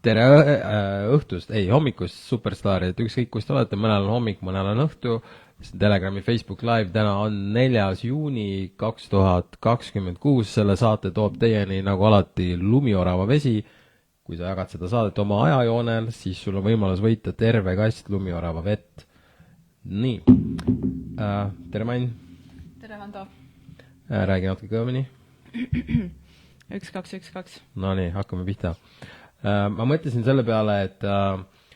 tere õhtust, ei hommikust superstaarid, ükskõik kus te olete, mõnel on hommik, mõnel on õhtu, Telegrami Facebook Live, täna on 4. juuni 2026, selle saate toob teieni nagu alati Lumiorava vesi. Kui sa jagad seda saadet oma ajajoonel, siis sul on võimalus võita terve kast Lumiorava vett. Nii, tere Main. Tere Hando. Räägi natuke kõvemini. 1212. No nii, hakkame pihta. Ma mõtlesin selle peale, et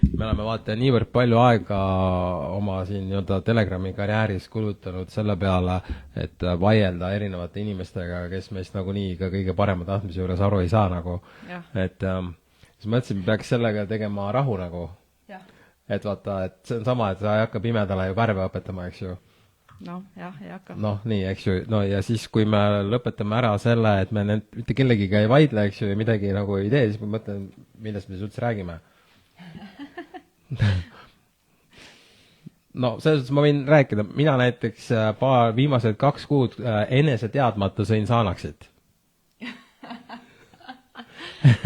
me oleme vaata niivõrd palju aega oma siin Telegrami karjääris kulutanud selle peale, et vaielda erinevate inimestega, kes meist nagunii ka kõige parema tahtmise juures aru ei saa nagu. Et siis mõtlesin, peaks sellega tegema rahu nagu. Et vaata, et see on sama, et sa ei hakka pimedale ju värve õpetama, eks ju. Ei hakka. Nii, eks ju. No ja siis, kui me lõpetame ära selle, et me mitte kellegiga ei vaidle, eks ju, ja midagi nagu ei tee, siis ma mõtlen, millest me siis üldse räägime. No, selles mõttes ma võin rääkida. Mina näiteks viimased 2 kuud enese teadmata sõin saanaksit.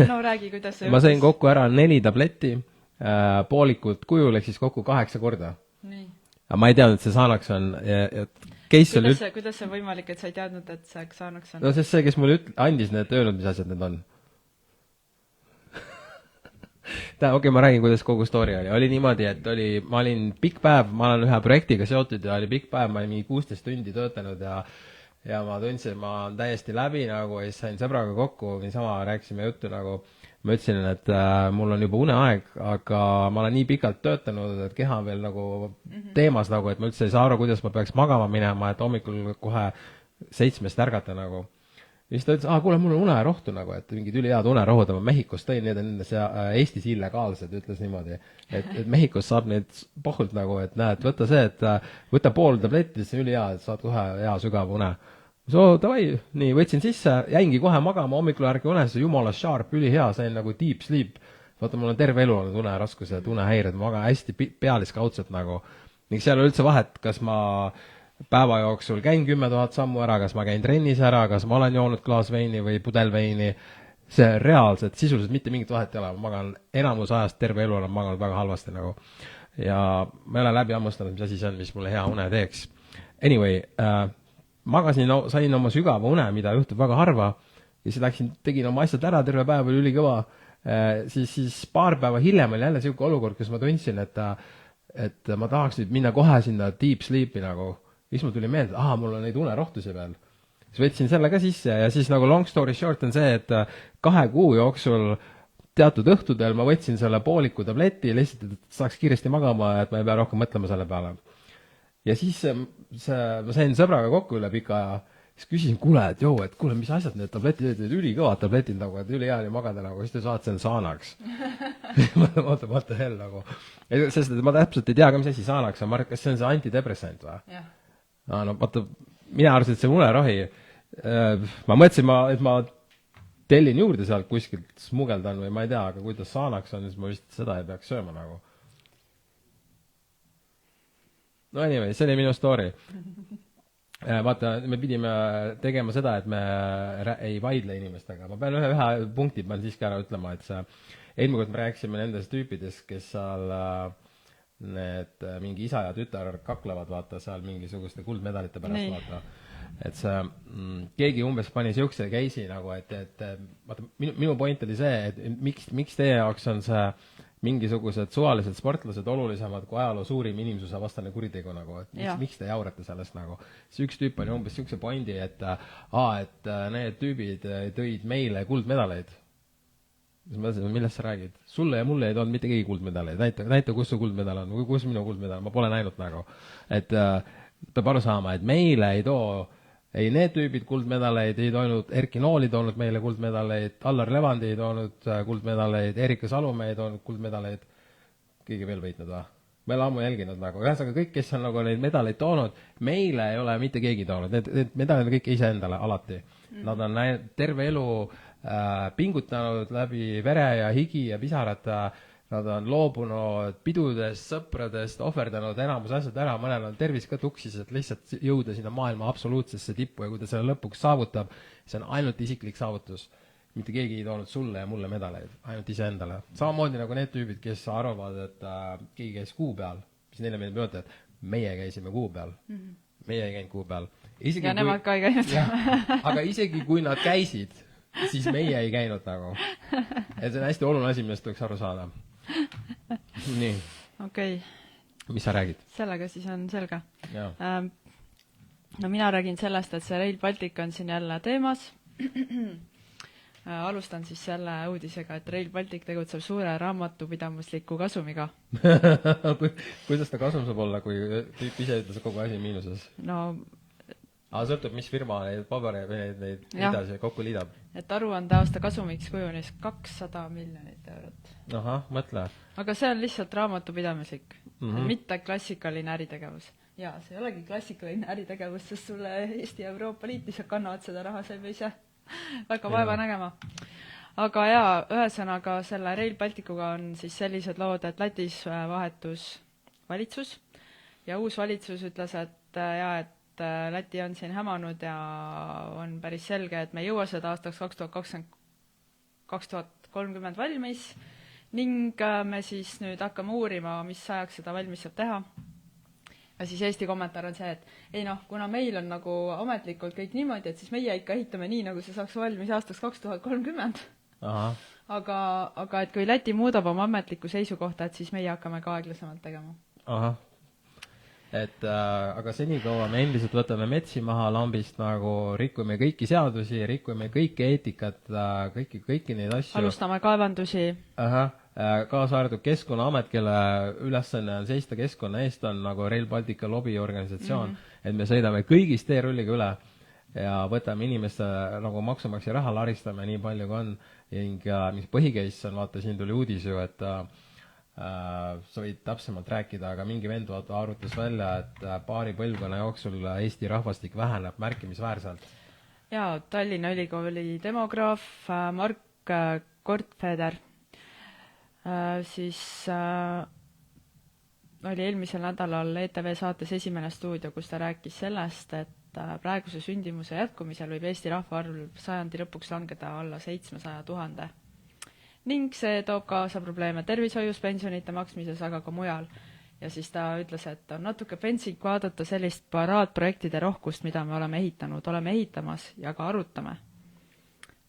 No räägi, kuidas see ma sõin kokku ära 4 tabletti, poolikud kujul, ehk siis kokku 8 korda. Nii. Aga ma ei teadnud, et see saanaks on. Kuidas see võimalik, et sa ei teadnud, et see saanaks on? No sest see, kes mulle andis need öelnud, mis asjad need on. Okei, ma räägin, kuidas kogu story oli. Oli niimoodi, et ma olin pikk päev, ma olen ühe projektiga seotud ja oli pikk päev, ma olin mingi 16 tundi töötanud ja ma tundsin, ma olen täiesti läbi nagu ja siis sain sõbraga kokku, niisama rääkisime juttu nagu. Ma ütlesin, et mul on juba uneaeg, aga ma olen nii pikalt töötanud, et keha on veel nagu teemas nagu, et ma üldse ei saa aru, kuidas ma peaks magama minema, et hommikul kohe 7 ärgata nagu. Ja siis ta ütles, kuule, mul on unerohtu nagu, et mingid ülihead unerohud, ma Mehhikos tõin, need on Eestis illegaalsed, ütles niimoodi. Et Mehhikos saab neid pohult nagu, et näed, võta see, et võta pool tabletti, see on ülihea, et saad kohe hea sügav une. Davai, nii, võtsin sisse, jäingi kohe magama, hommikul ärge unes, jumala sharp, ülihea, sain nagu deep sleep. Vaata, mul on terve elu olnud uneraskused, unehäired, ma magan hästi pealiskaudselt nagu. Ning seal on üldse vahet, kas ma päeva jooksul käin 10 000 sammu ära, kas ma käin trennis ära, kas ma olen joonud klaas veini või pudel veini. See reaalselt, sisuliselt mitte mingit vahet ei ole, ma magan enamus ajast terve elu olen maganud väga halvasti nagu. Ja ma ei ole läbi hammustanud, mis asi see on, mis mulle hea une teeks. Anyway, magasin, sain oma sügava une, mida juhtub väga harva, ja siis läksin, tegin oma asjad ära, terve päev oli ülikõva. Siis paar päeva hiljem oli jälle selline olukord, kus ma tundsin, et ma tahaks nüüd minna kohe sinna deep sleepi nagu. Siis mul tuli meelde, et mul on neid unerohtusi veel. Siis võtsin selle ka sisse ja siis nagu long story short on see, et 2 kuu jooksul teatud õhtudel ma võtsin selle pooliku tableti lihtsalt, et saaks kiiresti magama ja et ma ei pea rohkem mõtlema selle peale. Ja siis ma sain sõbraga kokku üle pika aja, siis küsisin, kuule, mis asjad need tabletid, ülikõvad tabletid nagu, et ülihea oli magada nagu, siis te saad selle saanaks. What the hell nagu. Sest ma täpselt ei tea ka, mis asi saanaks on, kas see on see antidepressant või? Jah. No vaata, mina arvasin, et see unerohi. Ma mõtlesin, et ma tellin juurde sealt kuskilt smugeldan või ma ei tea, aga kui ta saanaks on, siis ma vist seda ei peaks sööma nagu. No anyway, see oli minu story. Vaata, me pidime tegema seda, et me ei vaidle inimestega. Ma pean ühe punkti pean siiski ära ütlema, et eelmine kord me rääkisime nendest tüüpidest, kes seal need mingi isa ja tütar kaklevad, vaata, seal mingisuguste kuldmedalite pärast, vaata. Et keegi umbes pani siukse käisi nagu, et vaata, minu point oli see, et miks teie jaoks on see mingisugused suvalised sportlased olulisemad kui ajaloo suurim inimsuse vastane kuritegu nagu, et miks te jaurate sellest nagu. Siis üks tüüp oli umbes siukse pointi, et need tüübid tõid meile kuldmedaleid. Siis ma mõtlesin, millest sa räägid? Sulle ja mulle ei toonud mitte keegi kuldmedaleid. Näita, kus su kuldmedal on, kus minu kuldmedal, ma pole näinud nagu. Et peab aru saama, et meile ei too ei need tüübid kuldmedaleid, ei toonud Erki Nooli toonud meile kuldmedaleid, Allar Levandi ei toonud kuldmedaleid, Erika Salumäe ei toonud kuldmedaleid. Keegi veel võitnud või? Me oleme ammu jälginud nagu. Ühesõnaga kõik, kes on nagu neid medaleid toonud, meile ei ole mitte keegi toonud. Need medalid on kõik ise endale alati. Nad on terve elu pingutanud läbi vere ja higi ja pisarata. Nad on loobunud pidudest, sõpradest, ohverdanud enamus asjad ära, mõnel on tervis ka tuksis, et lihtsalt jõuda sinna maailma absoluutsesse tippu ja kui ta selle lõpuks saavutab, see on ainult isiklik saavutus. mitte keegi ei toonud sulle ja mulle medaleid, ainult iseendale. Samamoodi nagu need tüübid, kes arvavad, et keegi käis kuu peal, siis neile meeldib öelda, et meie käisime kuu peal. Meie ei käinud kuu peal. Ja nemad ka ei käinud. Aga isegi kui nad käisid, siis meie ei käinud nagu. Et see on hästi oluline asi, millest tuleks aru saada. Nii. Okei. Mis sa räägid? Sellega siis on selge. Jaa. No mina räägin sellest, et see Rail Baltic on siin jälle teemas. Alustan siis selle uudisega, et Rail Baltic tegutseb suure raamatupidamusliku kasumiga. Kuidas ta kasum saab olla, kui tüüp ise ütles kogu asi miinuses? No, sõltub, mis firma neid pabere või neid edasi kokku liidab. Et aruande aasta kasumiks kujunes 200 miljonit eurot. Ahah, mõtle. Aga see on lihtsalt raamatupidamislik, mitte klassikaline äritegevus. Jaa, see ei olegi klassikaline äritegevus, sest sulle Eesti ja Euroopa Liit lihtsalt kannavad seda raha, see või ise väga vaeva nägema. Aga jaa, ühesõnaga selle Rail Balticuga on siis sellised lood, et Lätis vahetus valitsus ja uus valitsus ütles, et Läti on siin hämanud ja on päris selge, et me ei jõua seda aastaks 2030 valmis ning me siis nüüd hakkame uurima, mis ajaks seda valmis saab teha. Ja siis Eesti kommentaar on see, et ei noh, kuna meil on nagu ametlikult kõik niimoodi, et siis meie ikka ehitame nii, nagu see saaks valmis aastaks 2030. Aga et kui Läti muudab oma ametlikku seisukohta, et siis meie hakkame ka aeglasemalt tegema. Ahah. Aga senikaua me endiselt võtame metsi maha lambist, nagu rikume kõiki seadusi, rikume kõiki eetikat, kõiki neid asju. Alustame kaevandusi. Kaasa arvatud Keskkonnaamet, kelle ülesanne on seista keskkonna eest, on nagu Rail Baltica lobiorganisatsioon, et me sõidame kõigist teerulliga üle ja võtame inimeste nagu maksumaksja raha, laristame nii palju kui on. Mis põhikeis on, vaata, siin tuli uudis ju, et sa võid täpsemalt rääkida, aga mingi vend arvutas välja, et paari põlvkonna jooksul Eesti rahvastik väheneb märkimisväärselt. Ja Tallinna Ülikooli demograaf Mark Kortfeder siis oli eelmisel nädalal ETV saates Esimene stuudio, kus ta rääkis sellest, et praeguse sündimuse jätkumisel võib Eesti rahvaarv sajandi lõpuks langeda alla 700 000. Ning see toob kaasa probleeme tervishoius, pensionite maksmises, aga ka mujal. Ja siis ta ütles, et on natuke pentsik vaadata sellist paraadprojektide rohkust, mida me oleme ehitanud, oleme ehitamas ja ka arutame.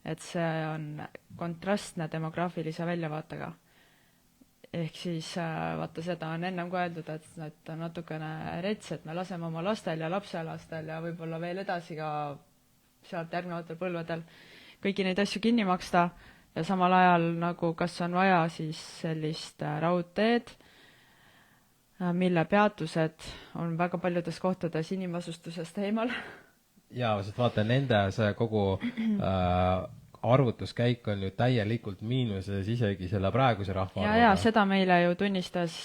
Et see on kontrastne demograafilise väljavaatega. Ehk siis vaata seda on ennem kui öeldud, et on natukene rets, et me laseme oma lastel ja lapselastel ja võib-olla veel edasi ka sealt järgnevatel põlvedel kõiki neid asju kinni maksta ja samal ajal nagu kas on vaja siis sellist raudteed, mille peatused on väga paljudes kohtades inimasustusest eemal. Jaa, sest vaata, nende see kogu arvutuskäik on ju täielikult miinuses isegi selle praeguse rahva arvuga. Ja seda meile ju tunnistas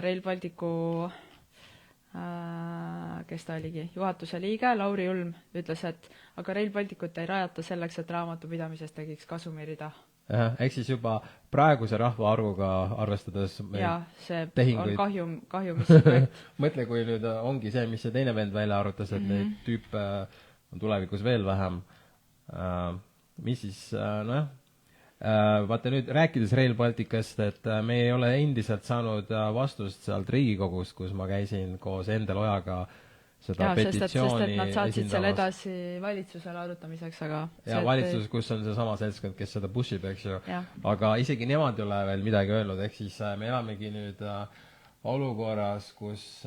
Rail Balticu, kes ta oligi, juhatuse liige, Lauri Ulm, ütles, et aga Rail Balticut ei rajata selleks, et raamatupidamisest tegiks kasumirida. Ehk siis juba praeguse rahva arvuga arvestades see tehinguid. On kahjumis. Mõtle, kui nüüd ongi see, mis see teine vend välja arvutas, et neid tüüpe on tulevikus veel vähem. Mis siis, vaata nüüd rääkides Rail Balticast, et me ei ole endiselt saanud vastust sealt Riigikogust, kus ma käisin koos Endel Ojaga seda petitsiooni sest et nad saatsid selle edasi valitsusele arutamiseks, aga valitsus, kus on see sama seltskond, kes seda pushib, eks ju. Aga isegi nemad ei ole veel midagi öelnud, ehk siis me elamegi nüüd olukorras, kus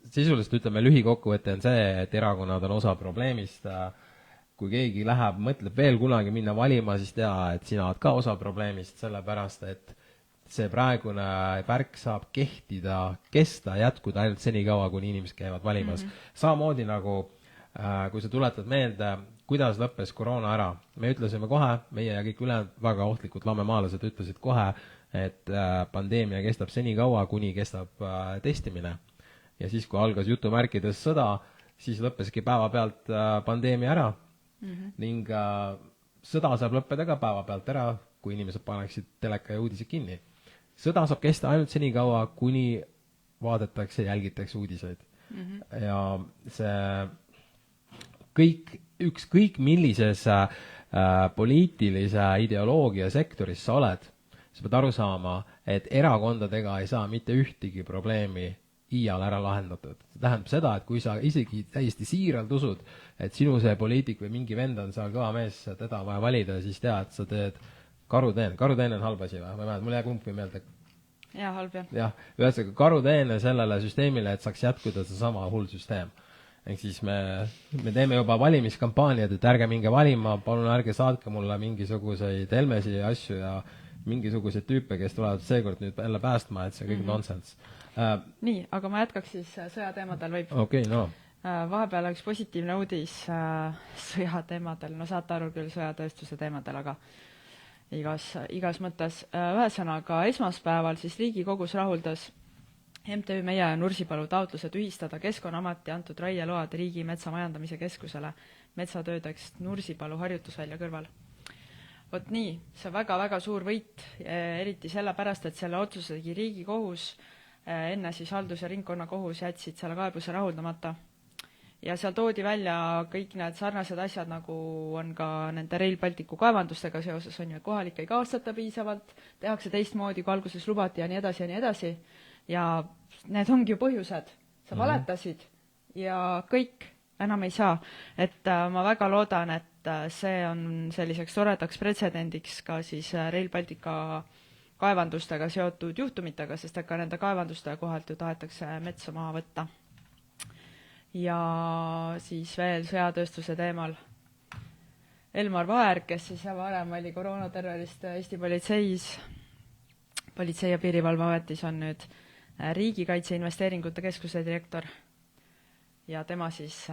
sisuliselt ütleme lühikokkuvõte on see, et erakonnad on osa probleemist. Kui keegi läheb, mõtleb veel kunagi minna valima, siis teha, et sina oled ka osa probleemist, sellepärast, et see praegune värk saab kesta, jätkuda ainult senikaua, kuni inimesed käivad valimas. Samamoodi nagu, kui sa tuletad meelde, kuidas lõppes koroona ära. Me ütlesime kohe, meie ja kõik ülejäänud väga ohtlikud lamemaalased ütlesid kohe, et pandeemia kestab senikaua, kuni kestab testimine. Ja siis, kui algas jutumärkides sõda, siis lõppeski päevapealt pandeemia ära. Ning sõda saab lõppeda ka päevapealt ära, kui inimesed paneksid teleka ja uudised kinni. Sõda saab kesta ainult senikaua, kuni vaadatakse, jälgitakse uudiseid. Ja see ükskõik millises poliitilise ideoloogia sektoris sa oled, sa pead aru saama, et erakondadega ei saa mitte ühtegi probleemi iial ära lahendatud. See tähendab seda, et kui sa isegi täiesti siiralt usud, et sinu see poliitik või mingi vend on seal kõva mees, teda vaja valida, siis tea, et sa teed karuteene. Karuteene on halb asi või? Ma ei mäleta, mul jääb kumpi meelde. Jaa, halb jah. Jah, ühesõnaga karuteene sellele süsteemile, et saaks jätkuda see sama hull süsteem. Ehk siis me teeme juba valimiskampaaniad, et ärge minge valima, palun ärge saatke mulle mingisuguseid Helmesi asju ja mingisuguseid tüüpe, kes tulevad seekord nüüd jälle päästma, et see kõik nonsense. Nii, aga ma jätkaks siis sõjateemadel võib. Okei, no. Vahepeal üks positiivne uudis sõjateemadel, no saate aru küll sõjatööstuse teemadel, aga igas mõttes. Ühesõnaga, esmaspäeval siis Riigikogus rahuldas MTÜ Meie Nursipalu taotluse tühistada Keskkonnaameti antud raieload Riigi Metsamajandamise Keskusele metsatöödeks Nursipalu harjutusvälja kõrval. Vot nii, see on väga-väga suur võit, eriti sellepärast, et selle otsuse tegi Riigikohus, enne siis haldus- ja ringkonnakohus jätsid selle kaebuse rahuldamata. Ja seal toodi välja kõik need sarnased asjad, nagu on ka nende Rail Balticu kaevandustega seoses, on ju, kohalik ei kaastata piisavalt, tehakse teistmoodi, kui alguses lubati ja nii edasi ja nii edasi. Ja need ongi ju põhjused. Sa valetasid ja kõik enam ei saa. Et ma väga loodan, et see on selliseks toredaks pretsedendiks ka siis Rail Baltica kaevandustega seotud juhtumitega, sest ka nende kaevanduste kohalt ju tahetakse metsa maha võtta. Ja siis veel sõjatööstuse teemal. Elmar Vaher, kes siis varem oli koroonaterrorist Eesti Politsei- ja Piirivalveametis, on nüüd Riigikaitse Investeeringute Keskuse direktor. Ja tema siis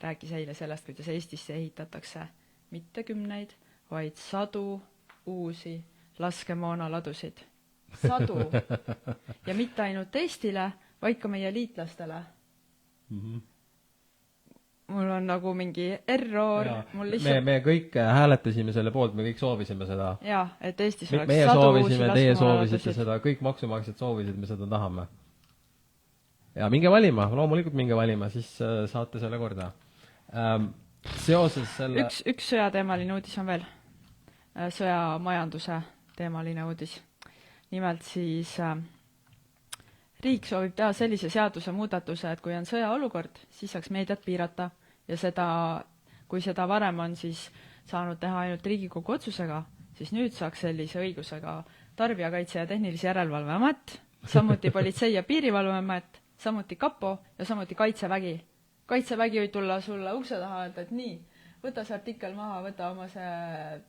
rääkis eile sellest, kuidas Eestisse ehitatakse mitte 10, vaid 100 uusi laskemoonaladusid. 100. Ja mitte ainult Eestile, vaid ka meie liitlastele. Mul on nagu mingi error. Me kõik hääletasime selle poolt, me kõik soovisime seda. Jaa, et Eestis oleks meie 100 soovisime, uusi teie laskemoonaladusid. soovisite seda, kõik maksumaksjad soovisid, me seda tahame. Ja minge valima, loomulikult minge valima, siis saate selle korda. Seoses selle... Üks sõjateemaline uudis on veel. Sõjamajanduse teemaline uudis. Nimelt siis riik soovib teha sellise seaduse muudatuse, et kui on sõjaolukord, siis saaks meediat piirata ja seda, kui seda varem on siis saanud teha ainult Riigikogu otsusega, siis nüüd saaks sellise õigusega Tarbijakaitse ja Tehnilise Järelevalve Amet, samuti Politsei- ja Piirivalveamet, samuti Kapo ja samuti Kaitsevägi. Kaitsevägi võib tulla sulle ukse taha, et nii, võta see artikkel maha, võta oma see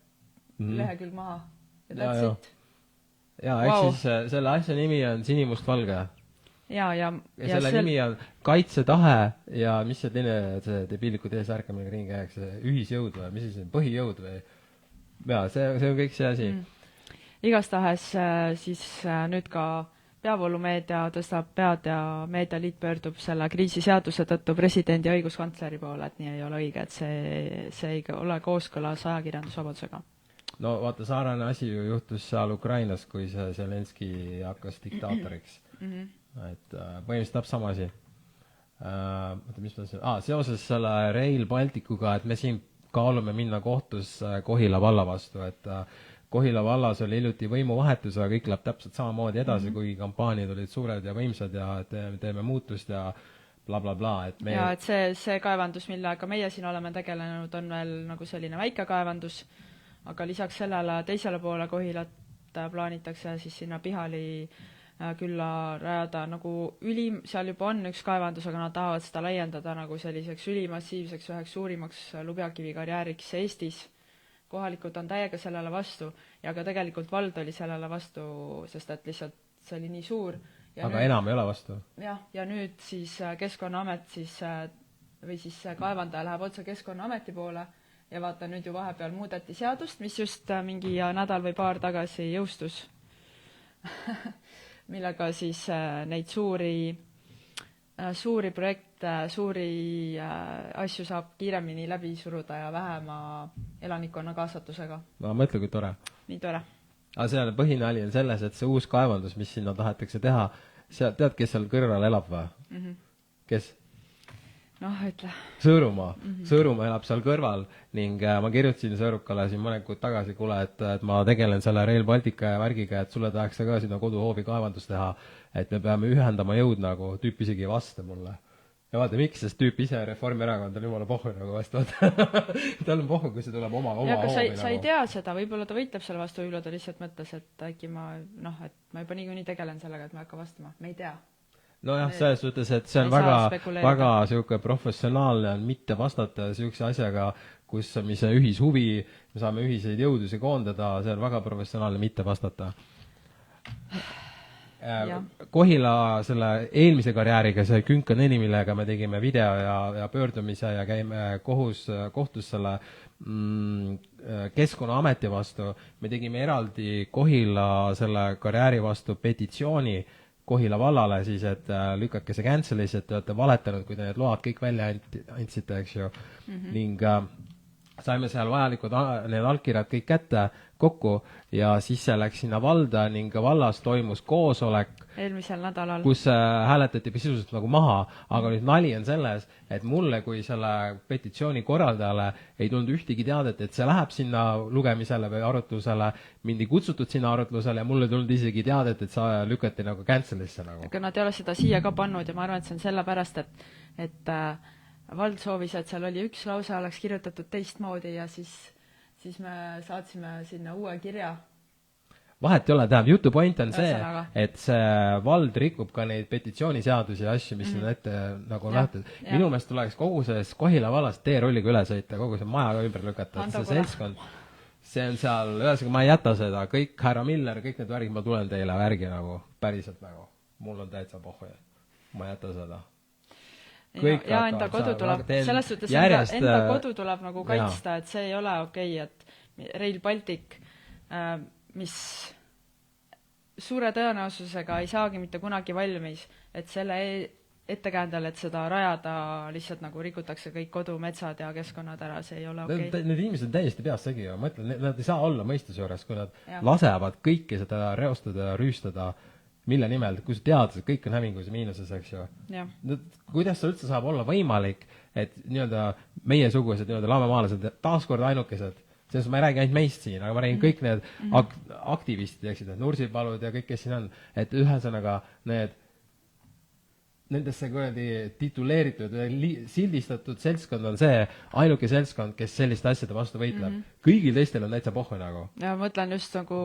lehekülg maha ja that's it. Ja, ehk siis selle asja nimi on sinimustvalge. Ja selle nimi on kaitsetahe ja mis see teine, see debiilikud eesärk, millega ringi jääks, ühisjõud või mis see on, põhijõud või? Ja, see on kõik see asi. Igastahes siis nüüd ka peavoolumeedia tõstab pead ja meedialiit pöördub selle kriisiseaduse tõttu presidendi ja õiguskantsleri poole, et nii ei ole õige, et see ei ole kooskõlas ajakirjandusvabadusega. No vaata, saarane asi ju juhtus seal Ukrainas, kui see Zelenski hakkas diktaatoriks. Et põhimõtteliselt täpselt sama asi. Seoses selle Rail Balticuga, et me siin kaalume minna kohtus Kohila valla vastu, et Kohila vallas oli hiljuti võimuvahetus, aga kõik läheb täpselt samamoodi edasi, kui kampaaniad olid suured ja võimsad ja teeme muutust ja bla. Et ja, et see kaevandus, millega meie siin oleme tegelenud, on veel nagu selline väike kaevandus, aga lisaks sellele teisele poole Kohilat plaanitakse siis sinna Pihali külla rajada nagu seal juba on üks kaevandus, aga nad tahavad seda laiendada nagu selliseks ülimassiivseks üheks suurimaks lubjakivikarjääriks Eestis. Kohalikud on täiega sellele vastu ja ka tegelikult vald oli sellele vastu, sest et lihtsalt see oli nii suur. Ja aga nüüd, enam ei ole vastu. Ja nüüd siis Keskkonnaamet või siis kaevandaja läheb otse Keskkonnaameti poole ja vaata nüüd ju vahepeal muudeti seadust, mis just mingi nädal või paar tagasi jõustus, millega siis neid suuri projekte, suuri asju saab kiiremini läbi suruda ja vähema elanikkonna kaasatusega. Ma mõtle, kui tore. Nii tore. Aga see põhine oli on selles, et see uus kaevandus, mis sinna tahetakse teha, tead, kes seal kõrval elab või? Kes? noh, ütle. Sõõrumaa. Sõõrumaa elab seal kõrval ning ma kirjutasin Sõõrukale siin mõned kuud tagasi, kuule, et ma tegelen selle Rail Baltica ja värgiga, et sulle tahaks ka sinna koduhoovi kaevandus teha, et me peame ühendama jõud nagu, tüüp isegi ei vasta mulle. Ja vaata, miks, sest tüüp ise Reformierakond on jumala pohhu nagu vastu, tal on pohhu, kui see tuleb oma ja aga hoovi sa ei tea seda, võib-olla ta võitleb selle vastu, võib-olla ta lihtsalt mõtles, et äkki ma, noh, et ma juba niikuinii tegelen sellega, et ma ei hakka vastama, me ei tea. Nojah, selles suhtes, et see on väga siuke professionaalne on mitte vastata siukse asjaga, mis on ühishuvi, me saame ühiseid jõudusi koondada, see on väga professionaalne mitte vastata. Kohila selle eelmise karjääriga, see Künka 4, millega me tegime video ja pöördumise ja käime kohtus selle Keskkonnaameti vastu, me tegime eraldi Kohila selle karjääri vastu petitsiooni Kohila vallale siis, et lükake see cancel'is, et te olete valetanud, kui te need load kõik välja andsite, eks ju. Ning saime seal vajalikud need allkirjad kõik kätte kokku ja siis see läks sinna valda ning vallas toimus koosolek eelmisel nädalal, kus hääletati sisuliselt nagu maha, aga nüüd nali on selles, et mulle kui selle petitsiooni korraldajale ei tulnud ühtegi teadet, et see läheb sinna lugemisele või arutlusele, mind ei kutsutud sinna arutlusele ja mulle ei tulnud isegi teadet, et sa lükati nagu cancel'isse nagu. aga nad ei ole seda siia ka pannud ja ma arvan, et see on sellepärast, et vald soovis, et seal oli üks lause oleks kirjutatud teistmoodi ja siis me saatsime sinna uue kirja. Vahet ei ole, tähendab, jutu point on see, et see vald rikub ka neid petitsiooniseadusi ja asju, mis on ette nagu nähtud. Minu meelest tuleks kogu selles Kohila vallas teerolliga üle sõita, kogu see maja ka ümber lükata, et see seltskond, see on seal, ühesõnaga ma ei jäta seda, kõik härra Miller, kõik need värgid, ma tulen teile värgi nagu, päriselt nagu, mul on täitsa pohhu, ma ei jäta seda. Ja enda kodu tuleb, selles suhtes enda kodu tuleb nagu kaitsta, et see ei ole okei, et Rail Baltic, mis suure tõenäosusega ei saagi mitte kunagi valmis, et selle ettekäändel, et seda rajada lihtsalt nagu rikutakse kõik kodumetsad ja keskkonnad ära, see ei ole okei. Need inimesed on täiesti peast segi, ma ütlen, nad ei saa olla mõistuse juures, kui nad lasevad kõike seda reostada ja rüüstada, mille nimel, kui sa tead, et kõik on hävingus ja miinuses, eks ju. Kuidas see üldse saab olla võimalik, et meie sugused laamemaalased, taaskord ainukesed, selles ma ei räägi ainult meist siin, aga ma räägin kõik need aktivistid, eksid, need Nursipalud ja kõik, kes siin on, et ühesõnaga nendesse tituleeritud või sildistatud seltskond on see ainuke seltskond, kes selliste asjade vastu võitleb. Kõigil teistel on täitsa pohhu nagu. Ja mõtlen just nagu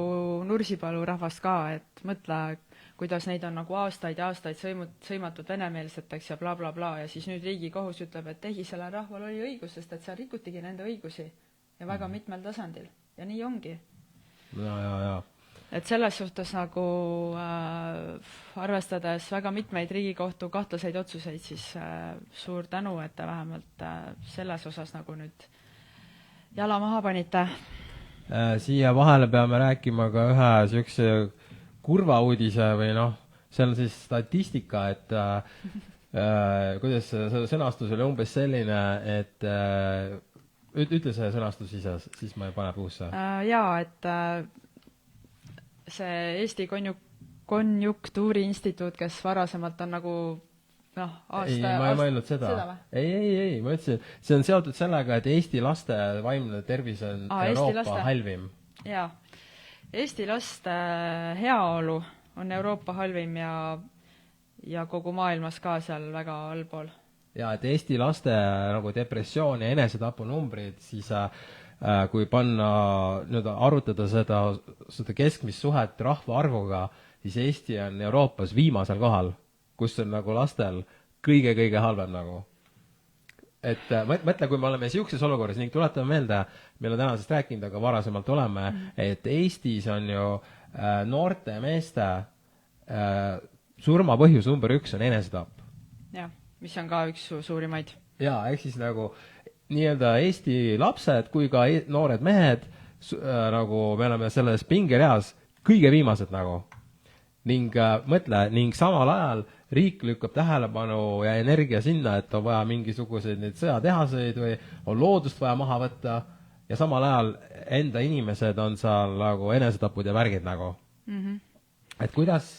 Nursipalu rahvast ka, et mõtle, kuidas neid on nagu aastaid ja aastaid sõimatud venemeelseteks ja bla bla bla ja siis nüüd Riigikohus ütleb, et ei, sellel rahval oli õigus, sest et seal rikutigi nende õigusi ja väga mitmel tasandil. Ja nii ongi. Ja. Et selles suhtes nagu arvestades väga mitmeid Riigikohtu kahtlaseid otsuseid, siis suur tänu, et te vähemalt selles osas nagu nüüd jala maha panite. Siia vahele peame rääkima ka ühe sükse kurva uudise või see on siis statistika, et kuidas see sõnastus oli umbes selline, et ütle see sõnastus ise, siis ma ei pane puusse. Jaa, et see Eesti Konjunktuuri Instituut, kes varasemalt on nagu aasta... Ei, ma ei mõelnud seda. Ei, ma ütlesin, see on seotud sellega, et Eesti laste vaimne tervis on Euroopa halvim. Jaa. Eesti laste heaolu on Euroopa halvim ja kogu maailmas ka seal väga allpool. Ja, et Eesti laste nagu depressioon ja enesetapu numbrid, siis kui panna, arutada seda keskmist suhet rahva arvuga, siis Eesti on Euroopas viimasel kohal, kus on nagu lastel kõige halvem nagu. Et mõtle, kui me oleme siukses olukorras ning tuletame meelde, meil on tänasest rääkinud, aga varasemalt oleme, et Eestis on ju noorte meeste surmapõhjus number 1 on enesetapp. Jah, mis on ka üks suurimaid. Jaa, ehk siis nagu nii-öelda Eesti lapsed kui ka noored mehed, nagu me oleme selles pingereas kõige viimased nagu. Ning mõtle, ning samal ajal riik lükkab tähelepanu ja energia sinna, et on vaja mingisuguseid neid sõjatehaseid või on loodust vaja maha võtta ja samal ajal enda inimesed on seal nagu enesetapud ja värgid nagu. Et kuidas,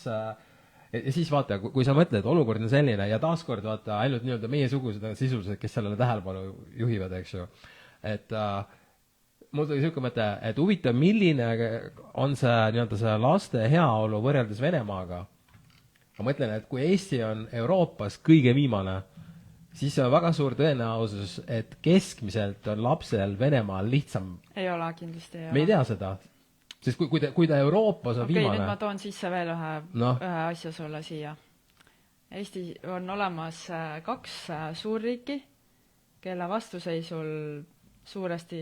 ja siis vaata, kui sa mõtled, olukord on selline ja taaskord vaata, ainult nii-öelda meiesugused on sisulised, kes sellele tähelepanu juhivad, eks ju. Et mul tuli niisugune mõte, et huvitav, milline on see nii-öelda see laste heaolu võrreldes Venemaaga. Ma mõtlen, et kui Eesti on Euroopas kõige viimane, siis on väga suur tõenäosus, et keskmiselt on lapsel Venemaal lihtsam. Ei ole, kindlasti ei ole. Me ei tea seda. Sest kui ta Euroopas on viimane... Nüüd ma toon sisse veel ühe asja sulle siia. Eesti on olemas 2 suurriiki, kelle vastuseisul, suuresti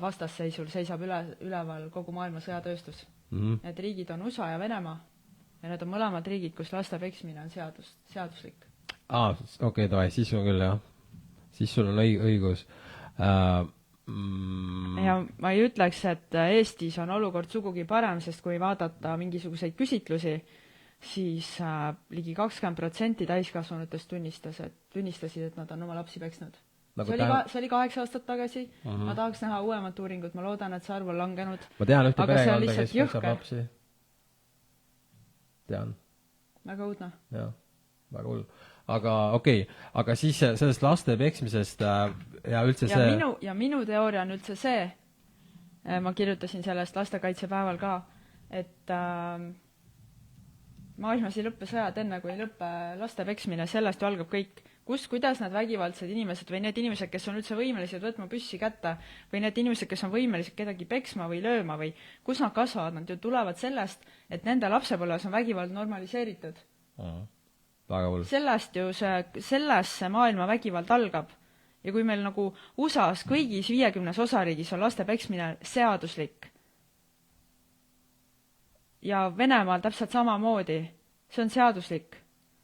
vastasseisul seisab üleval kogu maailma sõjatööstus. Need riigid on USA ja Venemaa ja need on mõlemad riigid, kus laste peksmine on seaduslik. Okei, siis on küll, jah. Siis sul on õigus. Ja ma ei ütleks, et Eestis on olukord sugugi parem, sest kui vaadata mingisuguseid küsitlusi, siis ligi 20% täiskasvanutest tunnistasid, et nad on oma lapsi peksnud. See oli 8 aastat tagasi. Ma tahaks näha uuemat uuringut, ma loodan, et see arv on langenud. Ma tean ühte perekonda, kes peksab lapsi. Tean. Väga õudne. Jah, väga hull. Aga okei, aga siis sellest laste peksmisest ja üldse see... Ja minu teooria on üldse see, ma kirjutasin sellest lastekaitsepäeval ka, et maailmas ei lõppe sõjad enne, kui ei lõppe laste peksmine, sellest ju algab kõik. Kuidas need vägivaldsed inimesed või need inimesed, kes on üldse võimelised võtma püssi kätte või need inimesed, kes on võimelised kedagi peksma või lööma või kus nad kasvavad, nad ju tulevad sellest, et nende lapsepõlves on vägivald normaliseeritud. Sellest see maailma vägivald algab. Ja kui meil nagu USA-s kõigis 50 osariigis on laste peksmine seaduslik ja Venemaal täpselt samamoodi, see on seaduslik.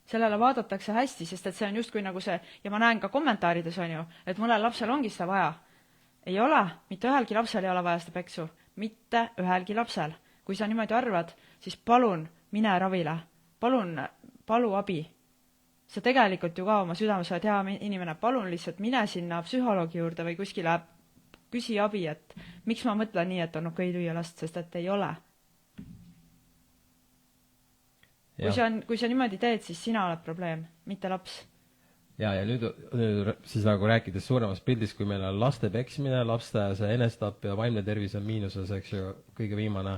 Sellele vaadatakse hästi, sest et see on justkui nagu see, ja ma näen ka kommentaarides on ju, et mõnel lapsel ongi seda vaja. Ei ole, mitte ühelgi lapsel ei ole vaja seda peksu. Mitte ühelgi lapsel. Kui sa niimoodi arvad, siis palun mine ravile. Palu abi. Sa tegelikult ju ka oma südames oled hea inimene. Palun lihtsalt mine sinna psühholoogi juurde või kuskile küsi abi, et miks ma mõtlen nii, et on okei lüüa last, sest et ei ole. Kui sa niimoodi teed, siis sina oled probleem, mitte laps. Ja nüüd siis nagu rääkides suuremas pildis, kui meil on laste peksmine, lapste see enestap ja vaimne tervis on miinuses, eks ju, kõige viimane,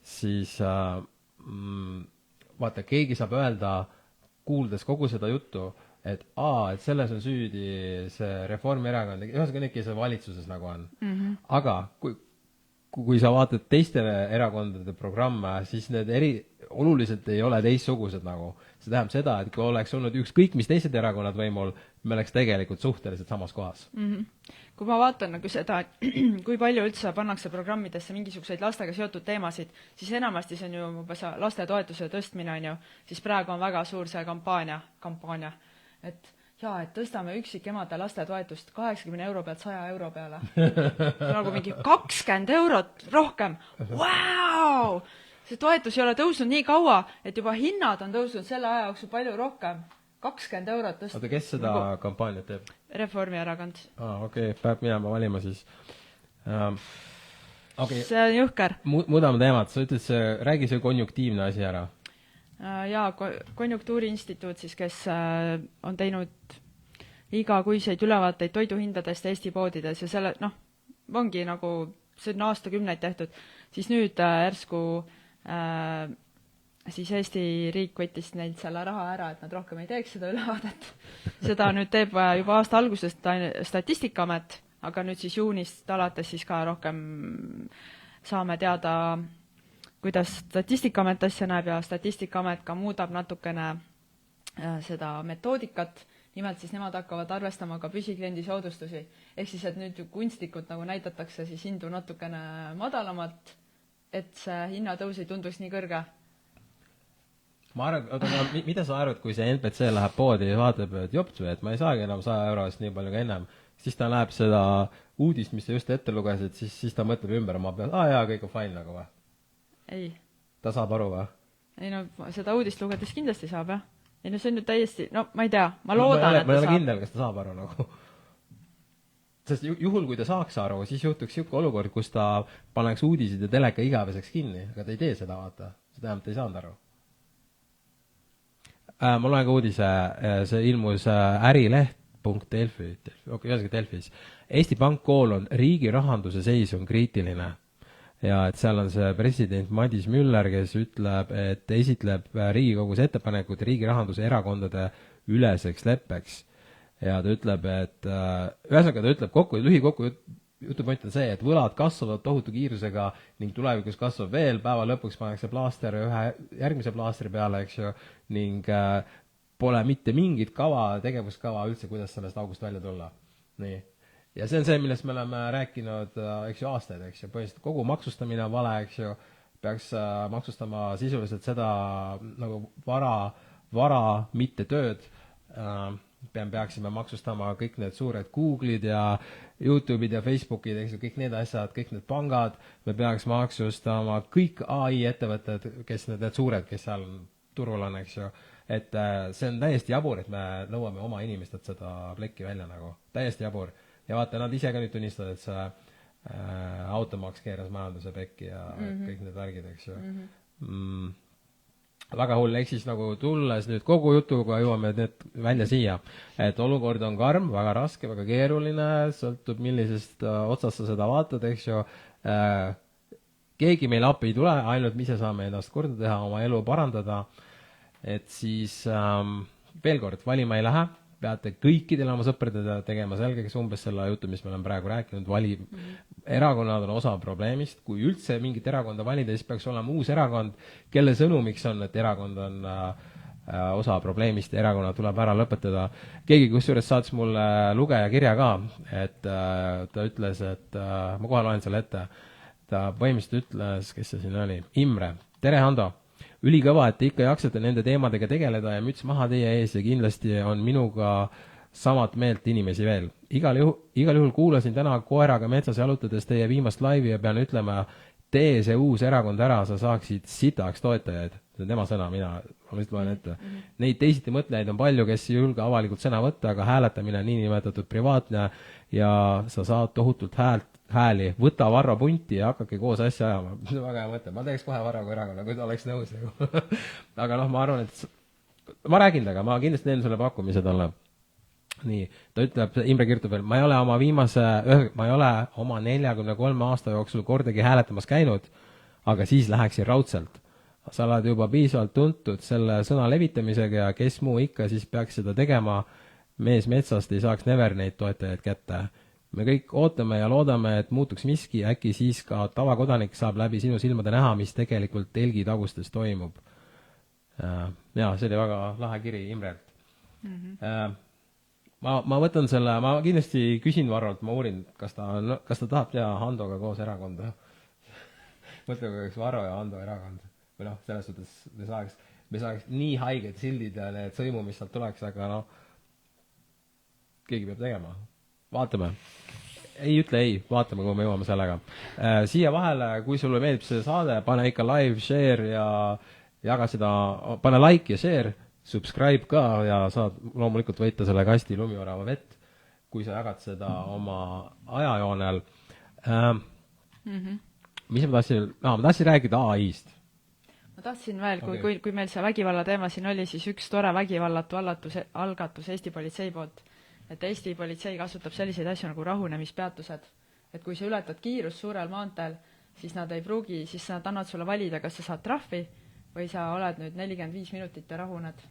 siis vaata, keegi saab öelda, kuuldes kogu seda juttu, et selles on süüdi see Reformierakond, ühesõnaga need, kes valitsuses nagu on. Aga kui sa vaatad teistele erakondade programme, siis need oluliselt ei ole teistsugused nagu. See tähendab seda, et kui oleks olnud ükskõik mis teised erakonnad võimul, me oleks tegelikult suhteliselt samas kohas. Kui ma vaatan nagu seda, kui palju üldse pannakse programmidesse mingisuguseid lastega seotud teemasid, siis enamasti see on ju umbes laste toetuse tõstmine on ju, siis praegu on väga suur see kampaania, et et tõstame üksikemade laste toetust 80 euro pealt 100 euro peale. Nagu mingi 20 eurot rohkem. Vau! See toetus ei ole tõusnud nii kaua, et juba hinnad on tõusnud selle aja jooksul palju rohkem. 20 eurot tõstnud. Oota, kes seda kampaaniat teeb? Reformierakond. Okei, peab minema valima siis. See on jõhker. Muudame teemat. Sa ütled, räägi see konjunktiivne asi ära. Konjunktuuriinstituut siis, kes on teinud igakuiseid ülevaateid toiduhindadest Eesti poodides ja selle, ongi nagu, see on aastakümneid tehtud, siis nüüd järsku siis Eesti riik võttis neilt selle raha ära, et nad rohkem ei teeks seda ülevaadet. Seda nüüd teeb juba aasta algusest Statistikaamet, aga nüüd siis juunist alates siis ka rohkem saame teada, kuidas Statistikaamet asja näeb ja Statistikaamet ka muudab natukene seda metoodikat. Nimelt siis nemad hakkavad arvestama ka püsikliendi soodustusi. Ehk siis, et nüüd ju kunstlikult nagu näidatakse siis hindu natukene madalamalt, et see hinnatõus ei tunduks nii kõrge. Ma arvan, mida sa arvad, kui see NPC läheb poodi ja vaatab, et jops, et ma ei saagi enam 100 eurost nii palju ka ennem, siis ta näeb seda uudist, mis sa just ette lugesid, siis ta mõtleb ümber oma peal, kõik on fine nagu või? Ei. Ta saab aru või? Ei seda uudist lugedes kindlasti saab, jah. Ei see on nüüd täiesti, ma ei tea, ma loodan, et ta saab. Ma ei ole kindel, kas ta saab aru nagu. Sest juhul, kui ta saaks aru, siis juhtuks siuke olukord, kus ta paneks uudised ja teleka igaveseks kinni, aga ta ei tee seda, vaata. See tähendab, ta ei saanud aru. Ma loen ka uudise, see ilmus ärileht.delfi, ühesõnaga Delfis. Eesti Pank : riigi rahanduse seis on kriitiline. Ja et seal on see president Madis Müller, kes ütleb, et esitleb Riigikogus ettepanekut riigi rahanduse erakondade üleseks leppeks. Ja ta ütleb, et ühesõnaga ta ütleb lühikokku jutupoint on see, et võlad kasvavad tohutu kiirusega ning tulevikus kasvab veel, päeva lõpuks pannakse plaaster ühe järgmise plaastri peale, eks ju, ning pole mitte mingit tegevuskava üldse, kuidas sellest august välja tulla. Nii. Ja see on see, millest me oleme rääkinud, eks ju, aastaid, eks ju, põhimõtteliselt kogu maksustamine on vale, eks ju, peaks maksustama sisuliselt seda nagu vara, mitte tööd, peaksime maksustama kõik need suured Google'id ja YouTube'id ja Facebook'id, eks ju, kõik need asjad, kõik need pangad, me peaks maksustama kõik AI ettevõtted, kes need suured, kes seal turul on, eks ju, et see on täiesti jabur, et me nõuame oma inimestelt seda plekki välja nagu, täiesti jabur. Ja vaata, nad ise ka nüüd tunnistavad, et see automaks keeras majanduse pekki ja kõik need värgid, eks ju. Väga hull, eks siis nagu tulles nüüd kogu jutuga jõuame need välja siia, et olukord on karm, väga raske, väga keeruline, sõltub millisest otsast sa seda vaatad, eks ju, keegi meil appi ei tule, ainult me ise saame ennast korda teha, oma elu parandada, et siis veel kord, valima ei lähe, peate kõikidele oma sõpradele tegema selgeks umbes selle jutu, mis me oleme praegu rääkinud, erakonnad on osa probleemist, kui üldse mingit erakonda valida, siis peaks olema uus erakond, kelle sõnumiks on, et erakond on osa probleemist ja erakonna tuleb ära lõpetada. Keegi kusjuures saatis mulle lugeja kirja ka, et ta ütles, et ma kohe loen selle ette, ta põhimõtteliselt ütles, kes see siin oli, Imre, tere Hando! Ülikõva, et te ikka jaksate nende teemadega tegeleda ja müts maha teie ees ja kindlasti on minuga samat meelt inimesi veel. Igal juhul kuulasin täna koeraga metsas jalutades teie viimast laivi ja pean ütlema, tee see uus erakond ära, sa saaksid sitaks toetajaid. See on tema sõna, ma lihtsalt loen ette. Neid teisiti mõtlejaid on palju, kes ei julge avalikult sõna võtta, aga hääletamine on niinimetatud privaatne ja sa saad tohutult hääli, võta Varro punti ja hakake koos asja ajama. See on väga hea mõte. Ma teeks kohe Varroga erakonna, kui ta oleks nõus. Aga noh, ma arvan, et ma räägin taga, ma kindlasti teen sulle pakkumise talle. Nii, ta ütleb, Imre kirjutab veel, ma ei ole oma 43 aasta jooksul kordagi hääletamas käinud, aga siis läheksin raudselt. Sa oled juba piisavalt tuntud selle sõna levitamisega ja kes muu ikka, siis peaks seda tegema. Mees metsast ei saaks never neid toetajaid kätte. Me kõik ootame ja loodame, et muutuks miski, äkki siis ka tavakodanik saab läbi sinu silmade näha, mis tegelikult telgi tagustes toimub. Ja, see oli väga lahe kiri Imrelt. Ma võtan selle, ma kindlasti küsin Varrolt, ma uurin, kas ta tahab teha Handoga koos erakonda. Mõtleme, kas Varro ja Hando erakond. Või noh, selles suhtes me saaks nii haiged sildid ja need sõimu, mis sealt tuleks, aga noh, keegi peab tegema. Vaatame. Ei ütle ei, vaatame, kui me jõuame sellega. Siia vahele, kui sulle meeldib see saade, pane ikka live, share ja jaga seda, pane like ja share, subscribe ka ja saad loomulikult võita selle kasti lumiorava vett, kui sa jagad seda oma ajajoonel. Mis ma tahtsin rääkida AI-st. Ma tahtsin veel, kui meil see vägivalla teema siin oli, siis üks tore vägivallatu algatus Eesti politsei poolt. Et Eesti politsei kasutab selliseid asju nagu rahunemispeatused. Et kui sa ületad kiirust suurel maanteel, siis nad ei pruugi, siis nad annavad sulle valida, kas sa saad trahvi või sa oled nüüd 45 minutit ja rahuned.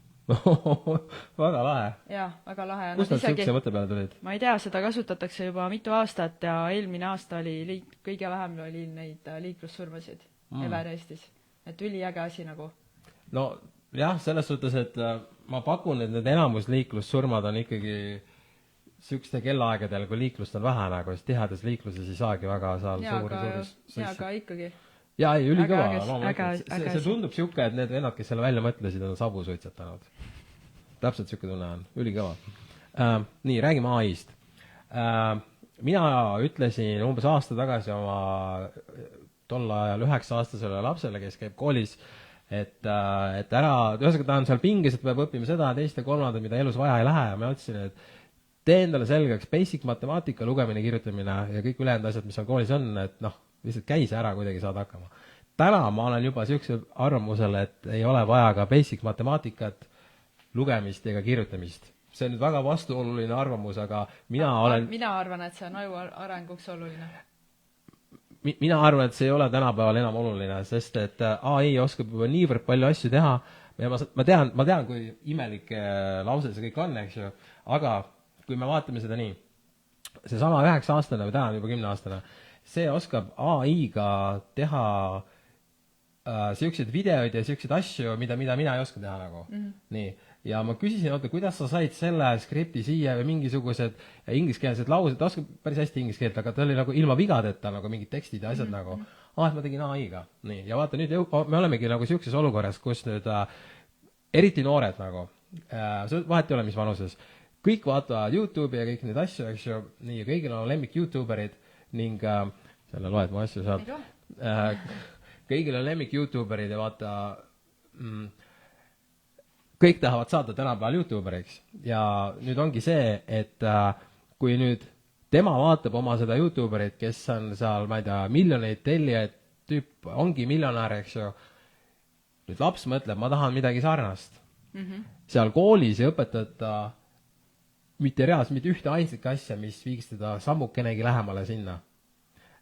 Väga lahe. Jaa, väga lahe. Kust nad sihukese mõtte peale tulid? Ma ei tea, seda kasutatakse juba mitu aastat ja eelmine aasta oli kõige vähem oli neid liiklussurmasid ever Eestis. Et üliäge asi nagu. No jah, selles suhtes, et ma pakun, et need enamus liiklussurmad on ikkagi sükste kellaaegadel, kui liiklust on vähe nagu, siis tihedas liikluses ei saagi väga seal suuri. Jaa, aga ikkagi. Jaa, ei, ülikõva. See tundub siuke, et need vennad, kes selle välja mõtlesid, on sabu suitsetanud. Täpselt siuke tunne on. Ülikõva. Nii, räägime AI-st. Mina ütlesin umbes aasta tagasi oma tol ajal 9-aastasele lapsele, kes käib koolis, et ära, ühesõnaga ta on seal pinges, et peab õppima seda, teist ja kolmandat, mida elus vaja ei lähe ja ma ütlesin, et tee endale selgeks basic matemaatika, lugemine, kirjutamine ja kõik ülejäänud asjad, mis seal koolis on, et noh, lihtsalt käi see ära, kuidagi saad hakkama. Täna ma olen juba siukse arvamusel, et ei ole vaja ka basic matemaatikat, lugemist ega kirjutamist. See on nüüd väga vastuoluline arvamus, aga mina arvan, et see on aju arenguks oluline. Mina arvan, et see ei ole tänapäeval enam oluline, sest et AI oskab juba niivõrd palju asju teha ja ma tean, kui imelik lause see kõik on, eks ju, aga kui me vaatame seda nii, see sama 9-aastane või täna juba 10-aastane, see oskab AI-ga teha siukseid videoid ja siukseid asju, mida mina ei oska teha nagu. Nii. Ja ma küsisin, oota, kuidas sa said selle skripti siia või mingisugused ingliskeelsed laused, ta oskab päris hästi inglise keelt, aga ta oli nagu ilma vigadeta nagu mingid tekstid ja asjad nagu, et ma tegin AI-ga. Nii. Ja vaata, nüüd me olemegi nagu siukses olukorras, kus nüüd eriti noored nagu, vahet ei ole, mis vanuses, kõik vaatavad YouTube'i ja kõik neid asju, eks ju, nii, ja kõigil on lemmik YouTuberid ning selle loed mu asju saab. Kõigil on lemmik YouTuberid ja vaata, kõik tahavad saada tänapäeval YouTuberiks ja nüüd ongi see, et kui nüüd tema vaatab oma seda YouTuberit, kes on seal, ma ei tea, miljoneid tellijaid, tüüp ongi miljonär, eks ju, nüüd laps mõtleb, ma tahan midagi sarnast. Seal koolis ei õpetata mitte reaalselt mitte ühte ainsat asja, mis viiks teda sammukenegi lähemale sinna.